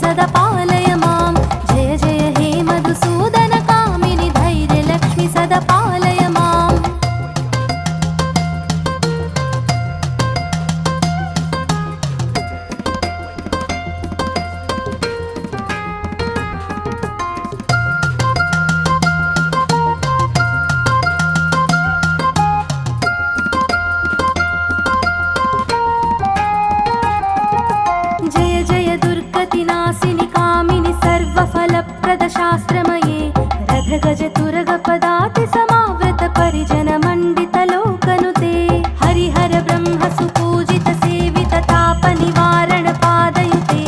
सदा पालय मां जय जय हे मधुसूदन कामिनि धैर्यलक्ष्मि सदा पालय मां जय जय दुर्गतिनाशिनि कामिनि सर्वफलप्रदशास्त्रमये रथगज तुरगपदाति समावृत परिजन मण्डित लोकनुते हरिहर ब्रह्म सुपूजित सेवित ताप निवारण पादयुते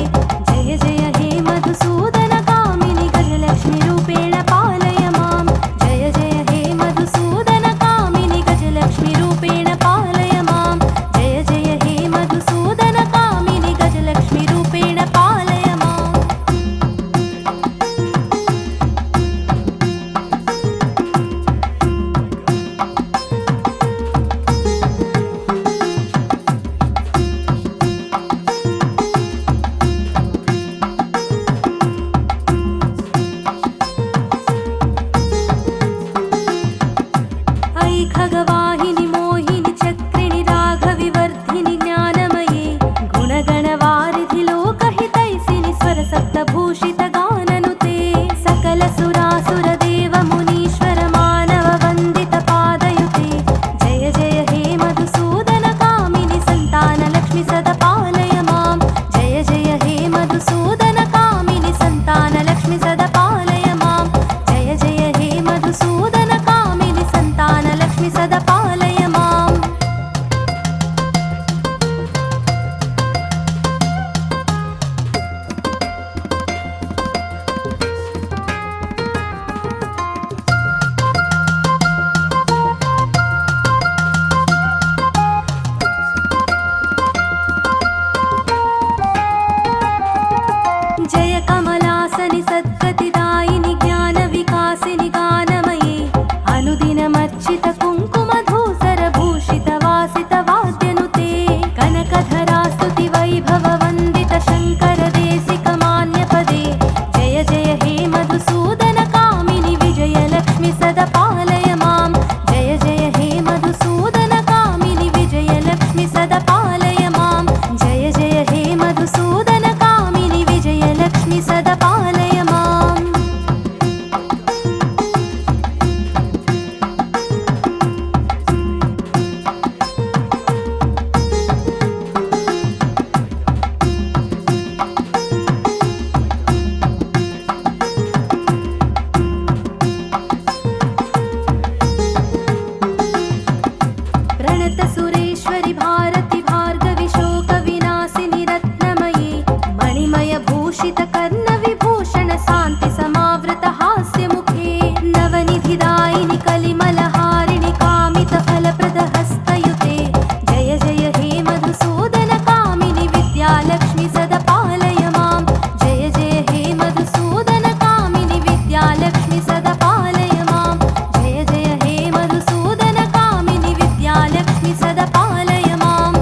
जय जय हे मधुसूदन कामिनि गजलक्ष्मि रूपेण पालय मां जय जय हे मधुसूदन कामिनि गजलक्ष्मि रूपेण पालय मां जय जय हे मधुसूदन कामिनि गजलक्ष्मि रूपेण पालय मां ऐ खगवाहिनि मोहिनि चक्रिणि राघविवर्धिनि ज्ञानमये गुणगणवारिधि लोकहितैसिनि स्वरसप्तभूषित गाननुते सकल सुरासुर देव मुनीश्वर मानव वन्दित पादयुते जय जय हे मधुसूदन कामिनि सन्तानलक्ष्मि सदा पालय मां जय जय हे मधुसूदन कामिनि सन्तानलक्ष्मि सदा पालय मां जय जय हे मधुसूदन कामिनि सन्तानलक्ष्मि सदा पालय मां जय कमलासनि सद्गतिदायिनि ज्ञानविकासिनि गानमये अनुदिनमर्चित कुङ्कुमधूसर भूषित वासित वाद्यनुते कनकधरा स्तुति वैभव वन्दित शङ्कर देशिक मान्यपदे जय जय हे मधुसूदन कामिनि विजयलक्ष्मि सदा पालय मां जय जय हे मधुसूदन कामिनि विजयलक्ष्मि सदा पालय मां जय जय हे मधुसूदन कामिनि विजयलक्ष्मि सदा पालय मां प्रणत सुरेश्वरि भारति भार्गवि शोक विनाशिनि रत्नमये मणिमय भूषित कर्ण विभूषण शान्ति समावृत हास्य मुखे नवनिधिदायिनि कलिमलहारिणि कामित फलप्रद हस्तयुते जय जय हे मधुसूदन कामिनि विद्यालक्ष्मि सदा पालय मां जय जय हे मधुसूदन कामिनि विद्यालक्ष्मि सदा पालय मां जय जय हे मधुसूदन कामिनि विद्यालक्ष्मि सदा पालय मां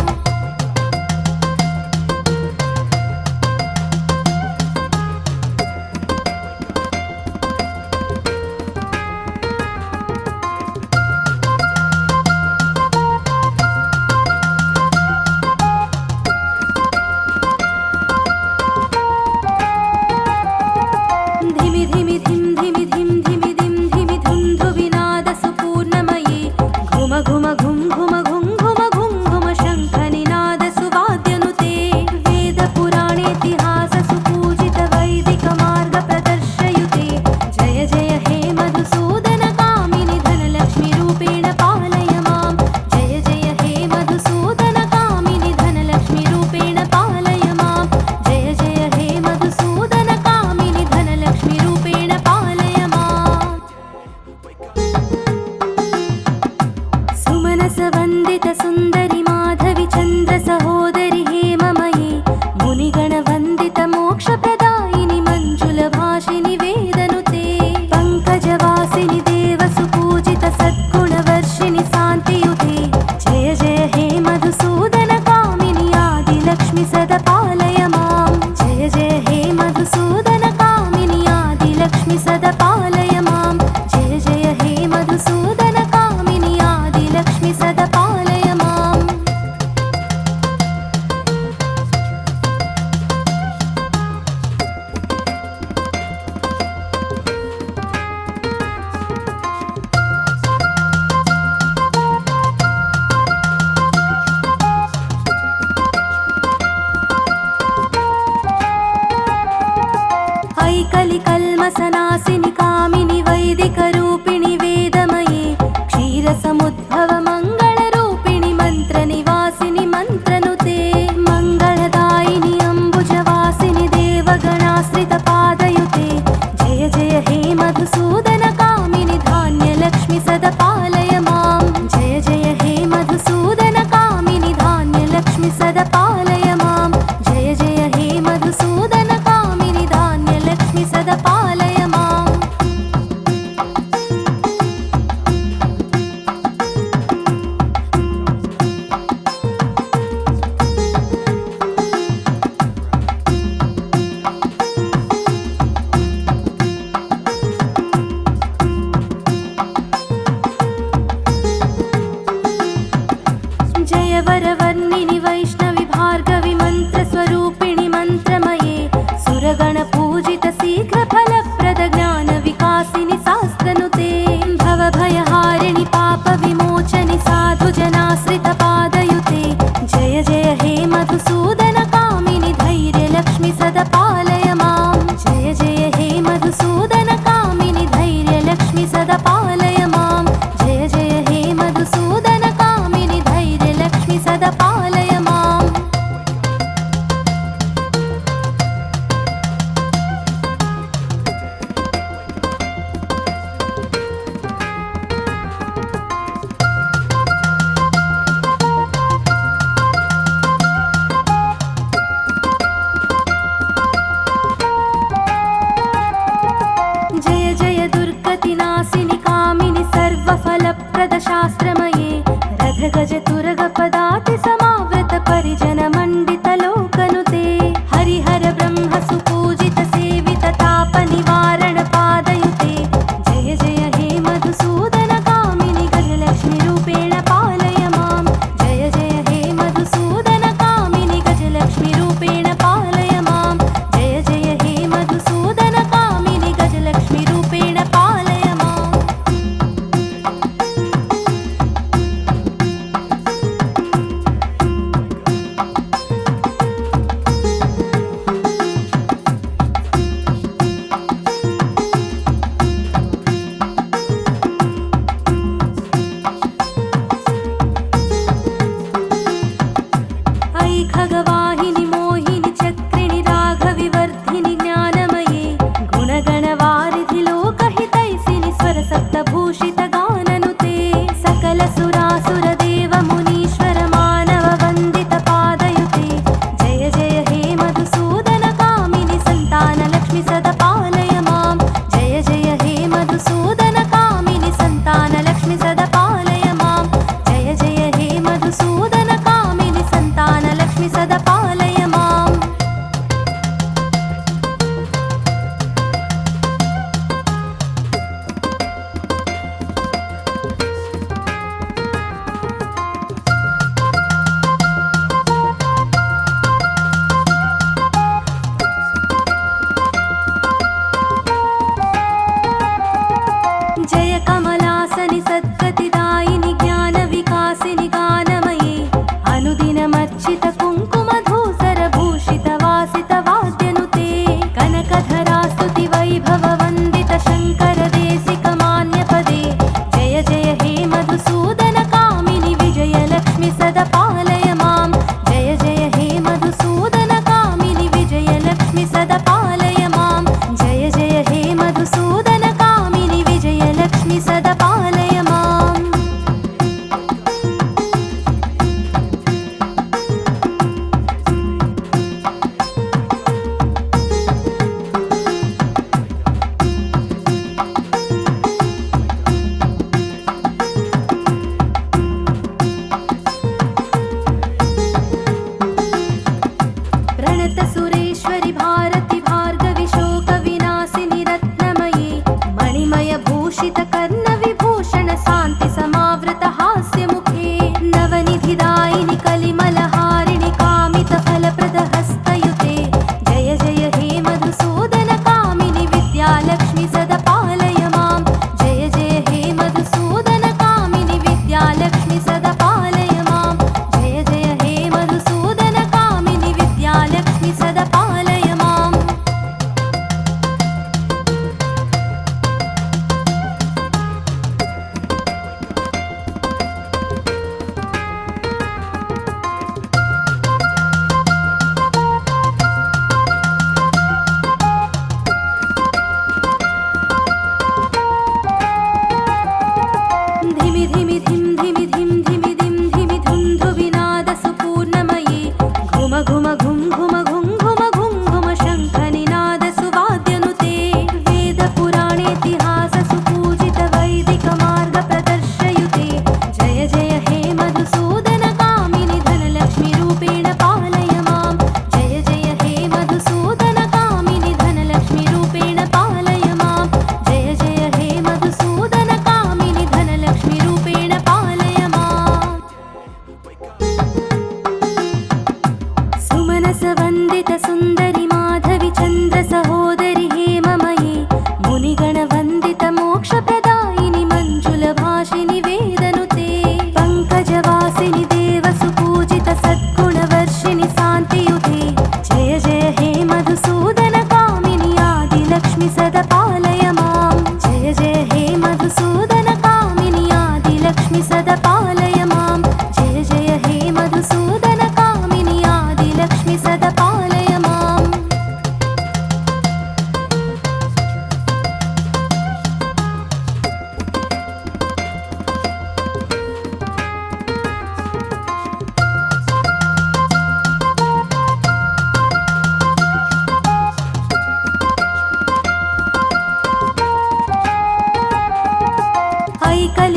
लक्ष्मी सदा पालय मां जय जय हे मधुसूदन कामिनि आदिलक्ष्मि सदा पालय मां जय जय हे मधुसूदन कामिनि आदिलक्ष्मि सदा पालय मां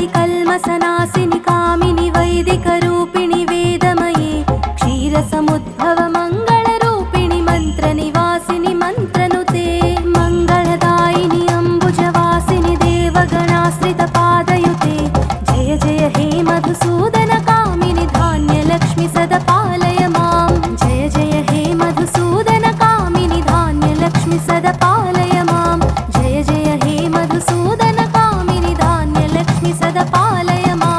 कलिकल्मषनाशिनि कामिनि वैदिकरूपिणि वेदमये क्षीरसमुद्भव मङ्गलरूपिणि मन्त्रनिवासिनि मन्त्रनुते मङ्गलदायिनि अम्बुजवासिनि देवगणाश्रितपादयुते जय जय हे मधुसूदन कामिनि धान्यलक्ष्मि सदा पालय मां जय जय हे मधुसूदन कामिनि धान्यलक्ष्मि सदा पालय मां जय जय हे मधुसूदन कामिनि धान्यलक्ष्मि सदा पालय मां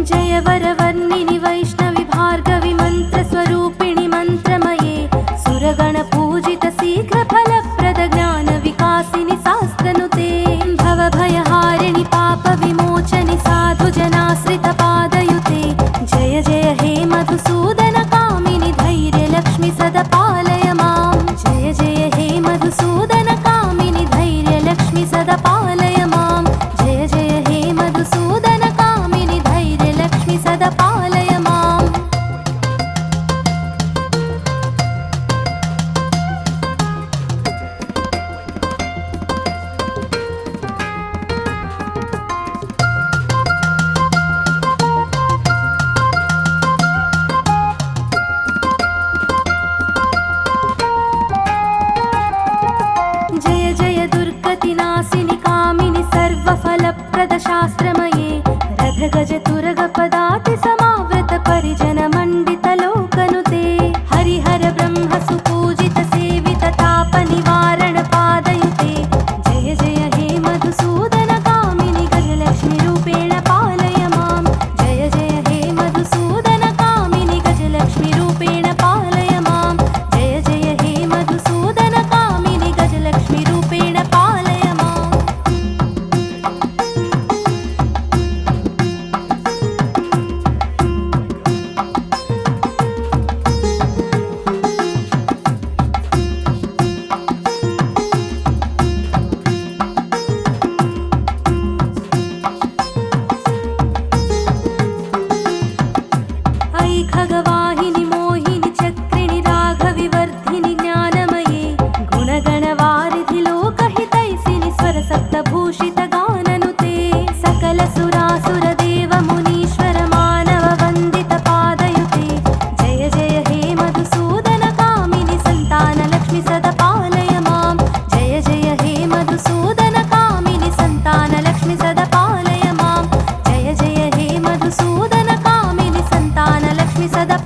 जय वरवर्णिनि वैष्णवि भार्गवि मन्त्रस्वरूपिणि मन्त्रमये सुरगणपूजित शीघ्रफलप्रद ज्ञानविकासिनि शास्त्रनुते भवभयहारिणि पापविमोचनि साधुजनाश्रितपादयुते जय जय हे मधुसूदन कामिनि धैर्यलक्ष्मि सदा पालय मां जय जय हे मधुसूदन कामिनि धैर्यलक्ष्मि सदा पालय मां जय जय हे मधुसूदन कामिनि धैर्यलक्ष्मि सदा पालय मां जय जय दुर्गतिनाशिनि कामिनि सर्वफलप्रद शास्त्रमये रथगज तुरगपदाति समावृत परिजन मण्डित लोकनुते हरिहर ब्रह्म सुपूजित सेवित ताप निवारण पादयुते जय जय हे मधुसूदन कामिनि गजलक्ष्मि रूपेण पालय मां जय जय हे मधुसूदन कामिनि गजलक्ष्मि रूपेण पालय मां जय जय हे मधुसूदन कामिनि गजलक्ष्मि रूपेण पालय मां ऐ खगवाहिनि मोहिनि चक्रिणि राघविवर्धिनि ज्ञानमये गुणगणवारिधि लोकहितैषिणि स्वरसप्तभूषित गाननुते सकल सुरासुर देव मुनीश्वर मानव वन्दित पादयुते जय जय हे मधुसूदन कामिनि सन्तानलक्ष्मि सदा पालय मां जय जय हे मधुसूदन कामिनि सन्तानलक्ष्मि सदा पालय मां जय जय हे मधुसूदन कामिनि सन्तानलक्ष्मि सदा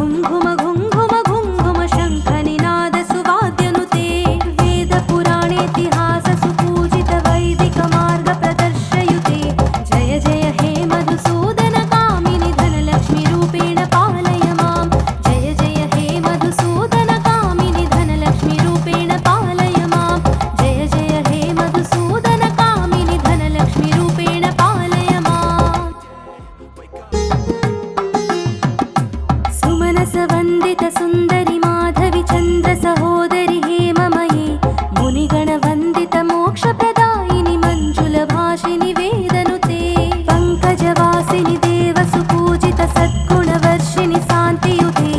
घुम घुम घुम घुम घुम घुम शङ्ख निनाद सुवाद्यनुते वेद पुराणेतिहास सुपूजित वैदिक मार्ग प्रदर्शयुते जय जय हे मधुसूदन कामिनि धनलक्ष्मी रूपेण पालय मां जय जय हे मधुसूदन कामिनि धनलक्ष्मी रूपेण पालय मां जय जय हे मधुसूदन कामिनि धनलक्ष्मी रूपेण पालय मां सुमनस वन्दित सुन्दरि माधवि चन्द्र सहोदरि हेममयी मुनिगण वन्दित मोक्षप्रदायिनि मञ्जुल भाषिनि वेदनुते पङ्कजवासिनि देव सुपूजित सद्गुणवर्षिणि शान्तियुते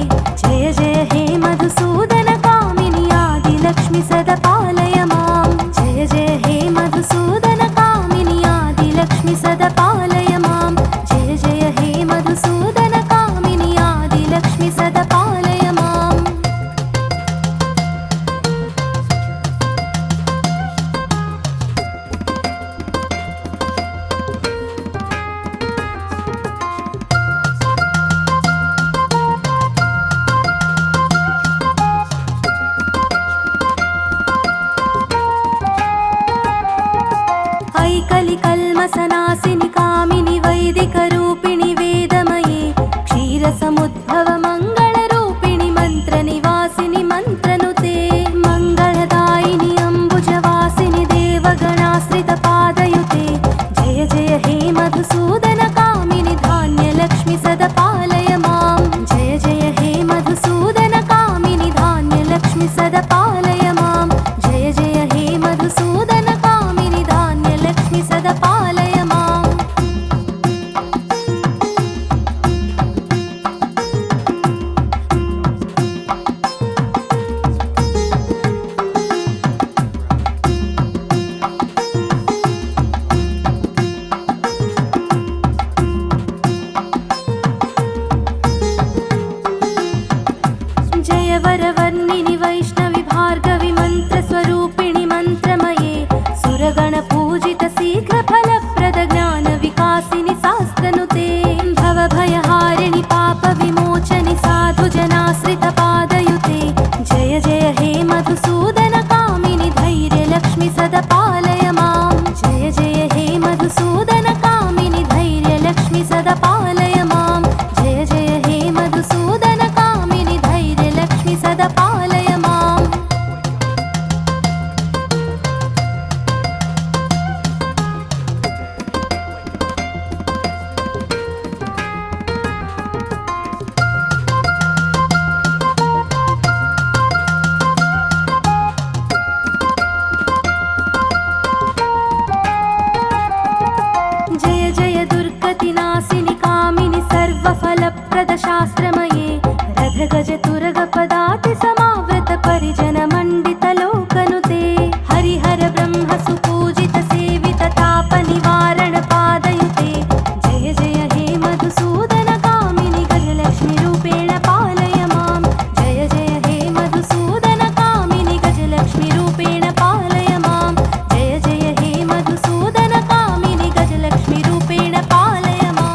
जय जय हे मधुसूदन कामिनि आदिलक्ष्मि सदा पालय मां जय जय हे मधुसूदन कामिनि आदिलक्ष्मि सदा पालय मां जय जय हे मधुसूदन कामिनि आदिलक्ष्मि सदा पालय मां ऐकलिकल्मषनाशिनि कामिनि वैदिकरूपिणि वेदमये क्षीरसमुद्भव मङ्गलरूपिणि मन्त्रनिवासिनि मन्त्रनुते मङ्गलदायिनि अम्बुजवासिनि देवगणाश्रितपादयुते जय जय हे मधुसूदन कामिनि धान्यलक्ष्मि सदा पालय मां जय जय हे मधुसूदन कामिनि धान्यलक्ष्मि सदा पालय मां जय जय हे मधुसूदन कामिनि धान्यलक्ष्मि सदा पालय मां जय वरवर्णिनि वैष्णवि भार्गवि मन्त्रस्वरूपिणि मन्त्रमये सुरगणपूजित शीघ्रफलप्रद ज्ञानविकासिनि शास्त्रनुते भवभयहारिणि पापविमोचनि साधुजनाश्रितपादयुते जय जय हे मधुसूदन कामिनि धैर्यलक्ष्मि सदा पालय मां जय जय हे मधुसूदन कामिनि धैर्यलक्ष्मि सदा पालय मां जय जय हे मधुसूदन कामिनि धैर्यलक्ष्मि सदा पालय मां जय जय दुर्गतिनाशिनि कामिनि सर्वफलप्रद शास्त्रमये रथगज तुरगपदाति समावृत परिजन मण्डित लोकनुते हरिहर ब्रह्म सुपूजित सेवित ताप निवारण पादयुते जय जय हे मधुसूदन कामिनि गजलक्ष्मी रूपेण पालय मां जय जय हे मधुसूदन कामिनि गजलक्ष्मी रूपेण पालय मां जय जय हे मधुसूदन कामिनि गजलक्ष्मी रूपेण पालय मां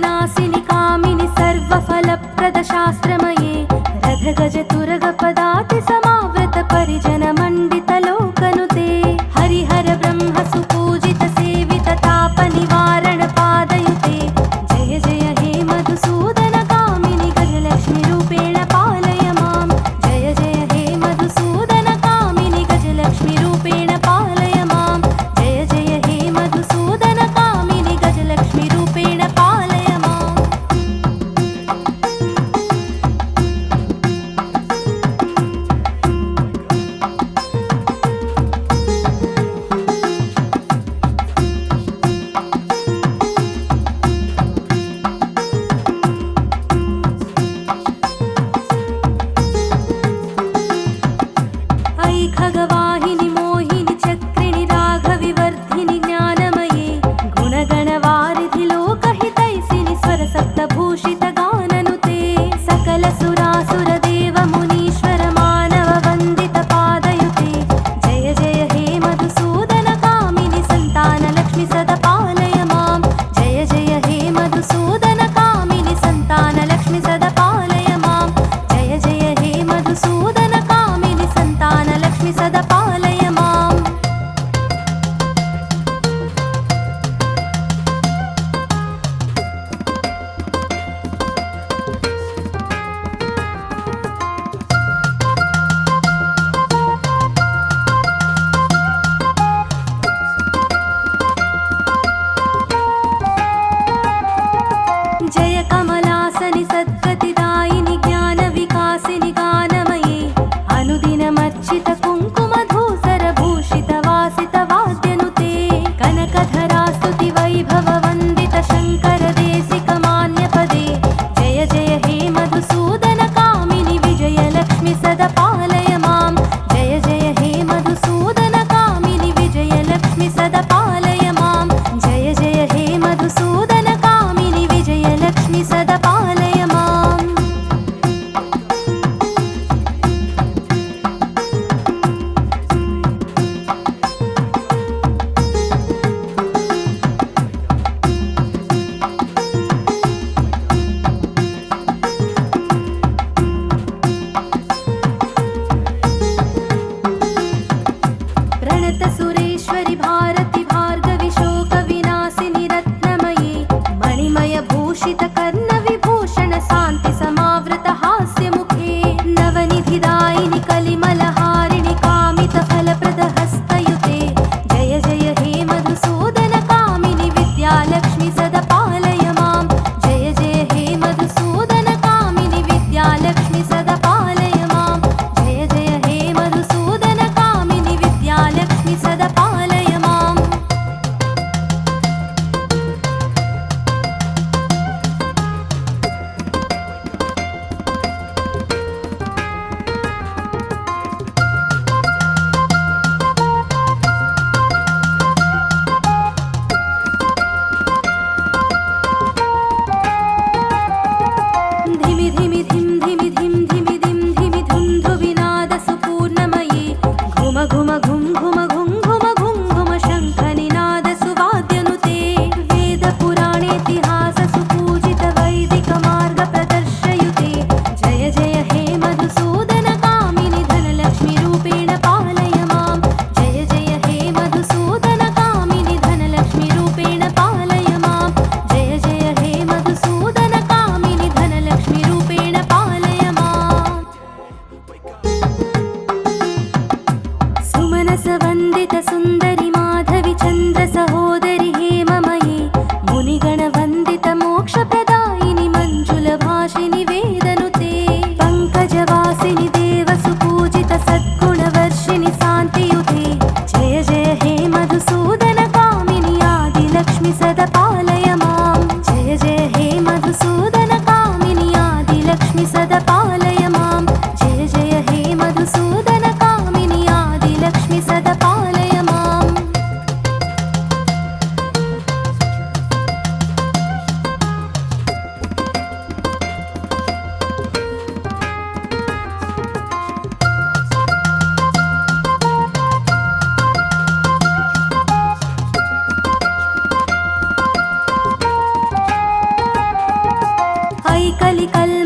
विनाशिनि कामिनि सर्वफलप्रद शास्त्रमये रथगज तुरगपदाति समावृत परिजन मण्डित लोकनुते हरिहर ब्रह्म सुपूजित सेवित ताप निवारण पादयुते जय जय हे मधुसूदन कामिनि गजलक्ष्मी रूपेण पालय मां जय जय हे मधुसूदन कामिनि गजलक्ष्मी रूपेण पालय मां जय जय हे मधुसूदन कामिनि गजलक्ष्मी रूपेण पालय मां ऐ खगवाहिनि मोहिनि चक्रिणि राघविवर्धिनि ज्ञानमये गुणगणवारिधि लोकहितैसिनि स्वरसप्तभूषित गाननुते सकल सुरासुर देव मुनीश्वर मानव वन्दित पादयुते जय जय हे मधुसूदन कामिनि सन्तान लक्ष्मी सदा पालय मां जय जय हे मधुसूदन कामिनि सन्तान लक्ष्मी सदा पालय मां जय जय हे मधुसूदन कामिनि सन्तान लक्ष्मी सदा पालय माम् जय कमलासनि सद्गतिदायिनि ज्ञानविकासिनि गानमये अनुदिनमर्चित कुङ्कुमधूसर भूषित वासित वाद्यनुते कनकधरा स्तुति वैभव वन्दित शङ्कर देशिक मान्यपदे जय जय हे मधुसूदन कामिनि विजय लक्ष्मी सदा पालय मां जय जय हे मधुसूदन कामिनि विजय लक्ष्मी सदा पालय मां जय जय हे मधुसूदन कामिनि विजय लक्ष्मी सदा पालय माम् प्रणत सुरेश्वरि भारति भार्गवि शोक विनाशिनि रत्नमये मणिमय भूषित कर्ण विभूषण शान्ति समावृत हास्य मुखे नवनिधिदायिनि कलिमलहारिणि कामित फलप्रद हस्तयुते जय जय हे मधुसूदन कामिनि विद्यालक्ष्मी सदा पालय मां जय जय हे मधुसूदन कामिनि विद्यालक्ष्मी सदा पालय मां जय जय हे मधुसूदन कामिनि विद्यालक्ष्मी सदा पालय माम्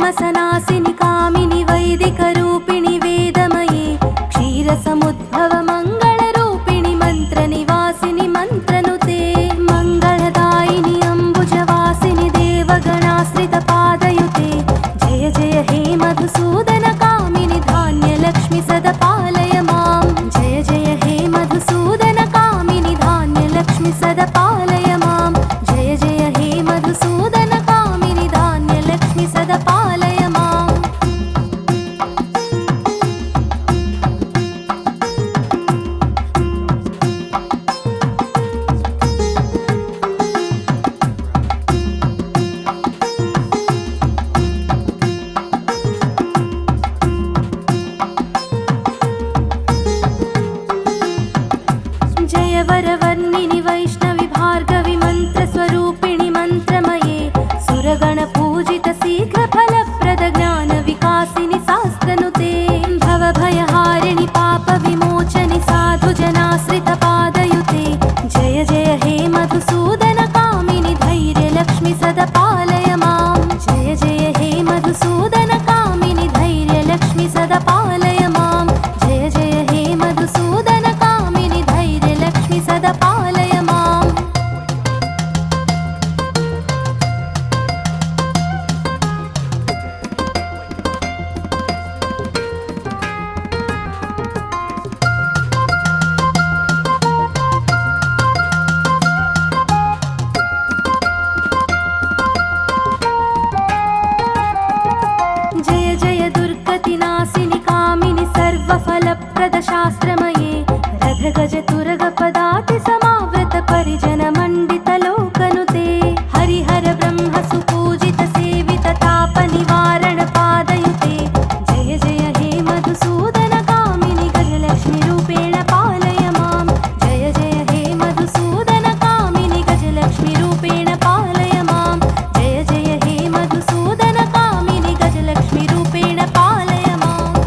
कल्मषनाशिनि कामिनि वैदिकरूपिणि वेदमये क्षीरसमुद्भव मङ्गलरूपिणि मन्त्रनिवासिनि मन्त्रनुते मङ्गलदायिनि अम्बुजवासिनि देवगणाश्रितपादयुते जय जय हे मधुसूदन कामिनि धान्यलक्ष्मि सदा पालय मां जय जय हे मधुसूदन कामिनि धान्यलक्ष्मि सदा पालय मां जय जय हे मधुसूदन कामिनि धान्यलक्ष्मि सदा पालय माम् जय वरवर्णिनि वैष्णवि भार्गवि मन्त्रस्वरूपिणि मन्त्रमये सुरगणपूजित शीघ्रफलप्रद ज्ञानविकासिनि शास्त्रनुते भवभयहारिणि पापविमोचनि साधुजनाश्रितपादयुते जय जय हे मधुसूदन कामिनि धैर्यलक्ष्मि सदा पालय मां जय जय हे मधुसूदन कामिनि धैर्यलक्ष्मि सदा पालय मां जय जय हे मधुसूदन कामिनि धैर्यलक्ष्मि सदा पालय माम् जय जय दुर्गतिनाशिनि कामिनि सर्वफलप्रद शास्त्रमये रथगज तुरगपदाति समावृत परिजन मण्डित लोकनुते हरिहर ब्रह्म सुपूजित सेवित ताप निवारण पादयुते जय जय हे मधुसूदन कामिनि गजलक्ष्मि रूपेण पालय मां जय जय हे मधुसूदन कामिनि गजलक्ष्मि रूपेण पालय मां जय जय हे मधुसूदन कामिनि गजलक्ष्मि रूपेण पालय माम्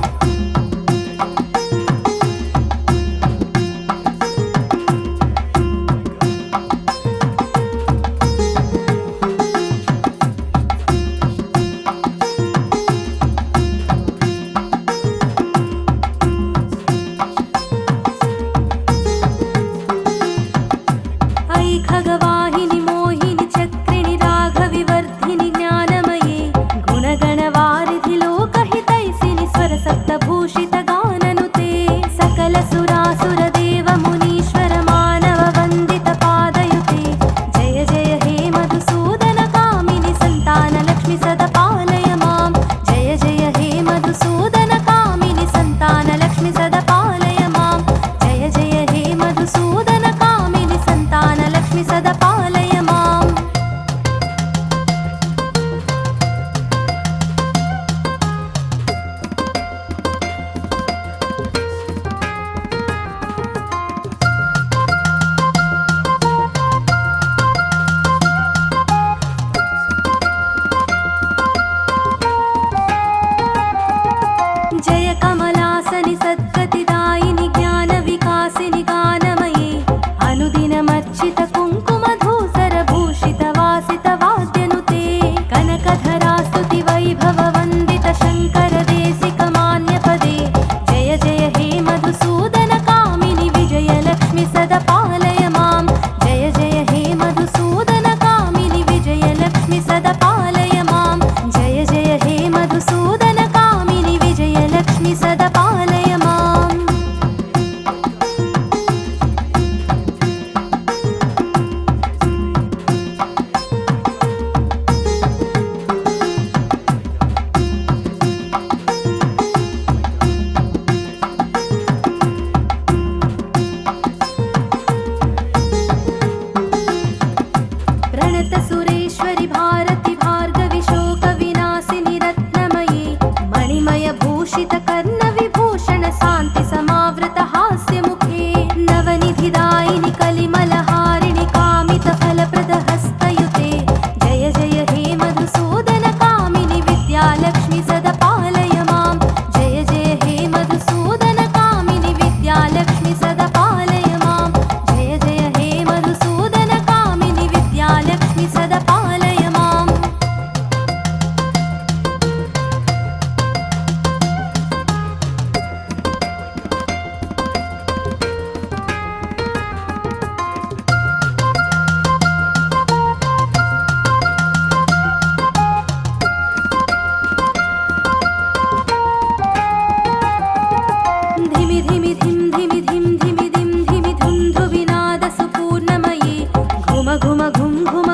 घुम घुम घुम घुम